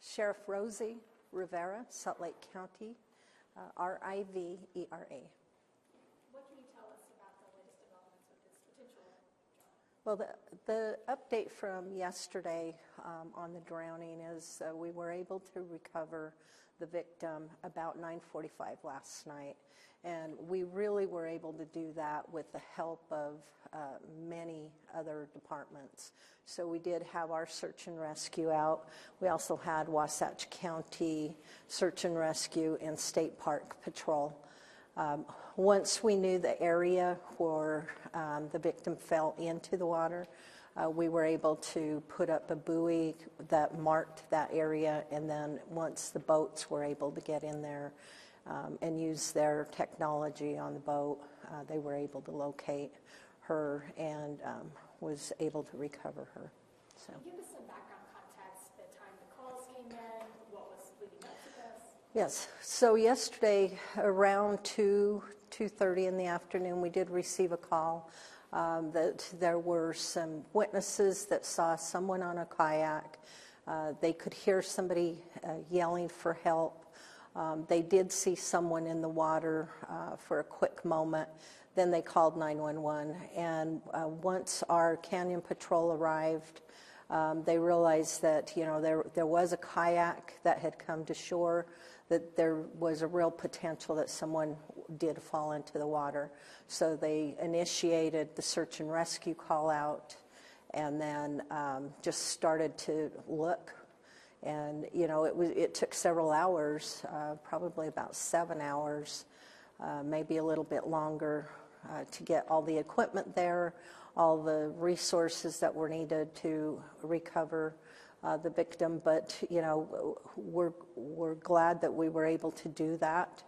Sheriff Rosie, Rivera, Salt Lake County, Rivera. What can you tell us about the latest developments with this potential job? Well, the update from yesterday on the drowning is we were able to recover the victim about 9:45 last night. And we really were able to do that with the help of many other departments. So we did have our search and rescue out. We also had Wasatch County Search and Rescue and State Park Patrol. Once we knew the area where the victim fell into the water, we were able to put up a buoy that marked that area, and then once the boats were able to get in there and use their technology on the boat, they were able to locate her and was able to recover her. So. Can you give us some background context, the time the calls came in, what was leading up to this? Yes. So yesterday around 2:30 in the afternoon, we did receive a call that there were some witnesses that saw someone on a kayak. They could hear somebody yelling for help. They did see someone in the water for a quick moment. Then they called 911. And once our canyon patrol arrived, they realized that there was a kayak that had come to shore, that there was a real potential that someone did fall into the water. So they initiated the search and rescue call out, and then just started to look. And it took several hours, probably about 7 hours, maybe a little bit longer, to get all the equipment there, all the resources that were needed to recover the victim. But we're glad that we were able to do that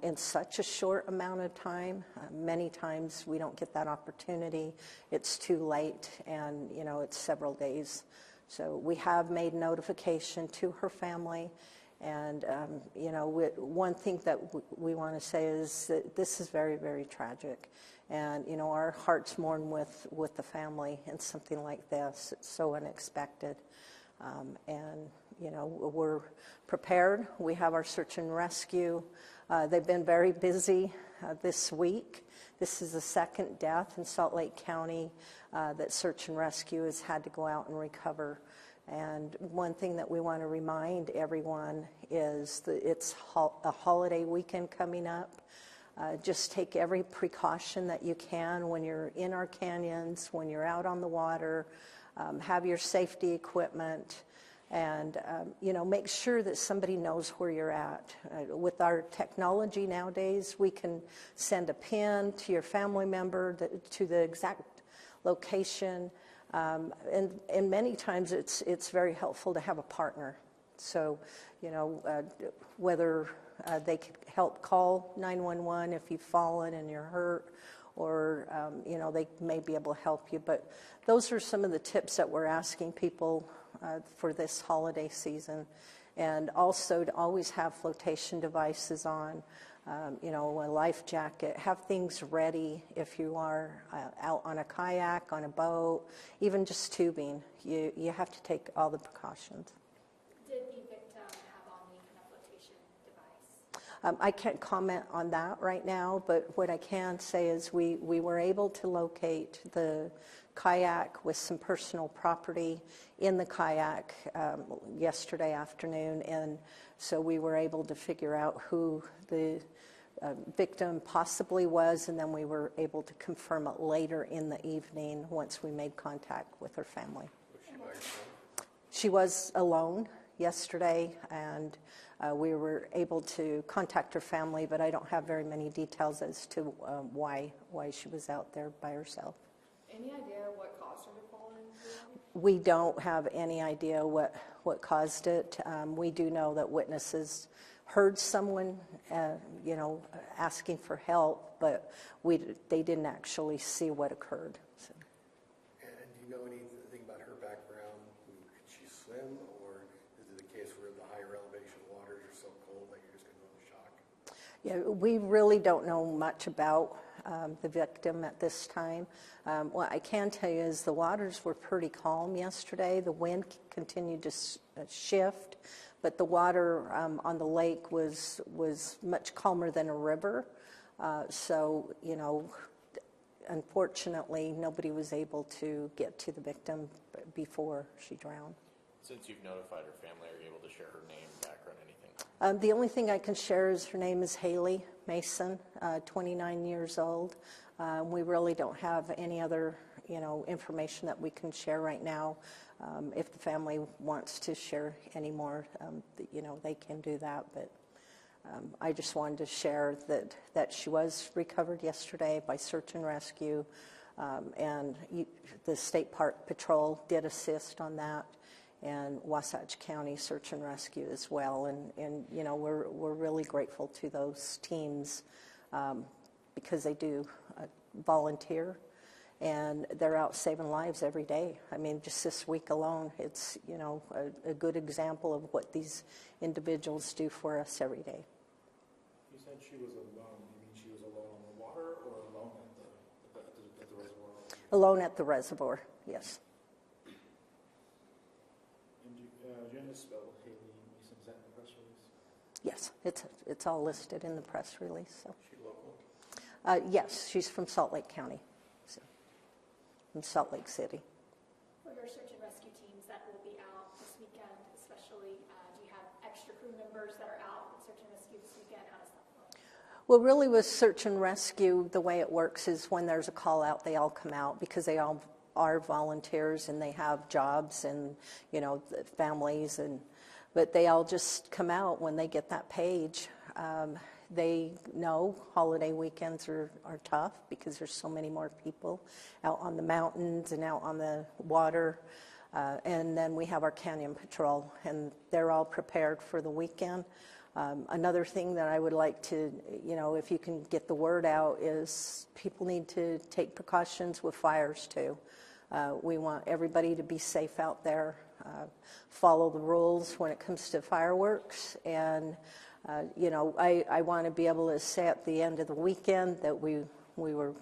in such a short amount of time. Many times we don't get that opportunity. It's too late, and it's several days. So we have made notification to her family, and one thing that we want to say is that this is very, very tragic, and our hearts mourn with the family in something like this. It's so unexpected, and we're prepared. We have our search and rescue. They've been very busy this week. This is the second death in Salt Lake County that search and rescue has had to go out and recover. And one thing that we want to remind everyone is that it's a holiday weekend coming up. Just take every precaution that you can when you're in our canyons, when you're out on the water. Have your safety equipment, and make sure that somebody knows where you're at. With our technology nowadays, we can send a pin to your family member to the exact location, and many times it's very helpful to have a partner. So whether they could help call 911 if you've fallen and you're hurt, or they may be able to help you. But those are some of the tips that we're asking people for this holiday season. And also to always have flotation devices on, a life jacket. Have things ready if you are out on a kayak, on a boat, even just tubing. You have to take all the precautions. Did the victim have on any kind of flotation device? I can't comment on that right now, but what I can say is we were able to locate the kayak with some personal property in the kayak yesterday afternoon, and so we were able to figure out who the victim possibly was, and then we were able to confirm it later in the evening once we made contact with her family. Was she by herself? She was alone yesterday, and we were able to contact her family, but I don't have very many details as to why she was out there by herself. Any idea what caused her to fall into? We don't have any idea what caused it. We do know that witnesses heard someone, asking for help, but they didn't actually see what occurred. So. And do you know anything about her background? Could she swim, or is it a case where the higher elevation waters are so cold that you're just going to go into shock? Yeah, we really don't know much about the victim at this time. What I can tell you is the waters were pretty calm yesterday. The wind continued to shift, but the water on the lake was much calmer than a river. So, you know, unfortunately, nobody was able to get to the victim before she drowned. Since you've notified her family, are you able to share her name, background, anything? The only thing I can share is her name is Haley Mason, 29 years old. We really don't have any other, you know, information that we can share right now. If the family wants to share any more, you know, they can do that. But I just wanted to share that she was recovered yesterday by search and rescue, and the State Park Patrol did assist on that, and Wasatch County Search and Rescue as well. And you know, we're really grateful to those teams because they do volunteer, and they're out saving lives every day. I mean, just this week alone, it's, you know, a good example of what these individuals do for us every day. You said she was alone. You mean she was alone on the water or alone at the reservoir? Alone at the reservoir, yes. And do you want to spell Haley Mason? Is that in the press release? Yes, it's all listed in the press release. So. Is she local? Yes, she's from Salt Lake County, so, from Salt Lake City. For your search and rescue teams that will be out this weekend, especially, do you have extra crew members that are out with search and rescue this weekend? How does that work? Well, really with search and rescue, the way it works is when there's a call out, they all come out because they all are volunteers and they have jobs and, you know, families, but they all just come out when they get that page. They know holiday weekends are tough because there's so many more people out on the mountains and out on the water. And then we have our canyon patrol, and they're all prepared for the weekend. Another thing that I would like to, you know, if you can get the word out, is people need to take precautions with fires too. We want everybody to be safe out there, follow the rules when it comes to fireworks, and you know, I want to be able to say at the end of the weekend that we were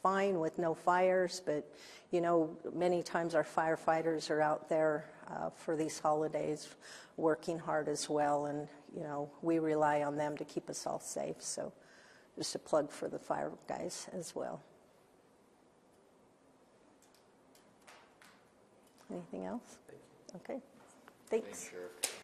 fine with no fires, but, you know, many times our firefighters are out there for these holidays working hard as well, and, you know, we rely on them to keep us all safe. So just a plug for the fire guys as well. Anything else? Thank you. Okay. Thanks. Thanks, Sheriff.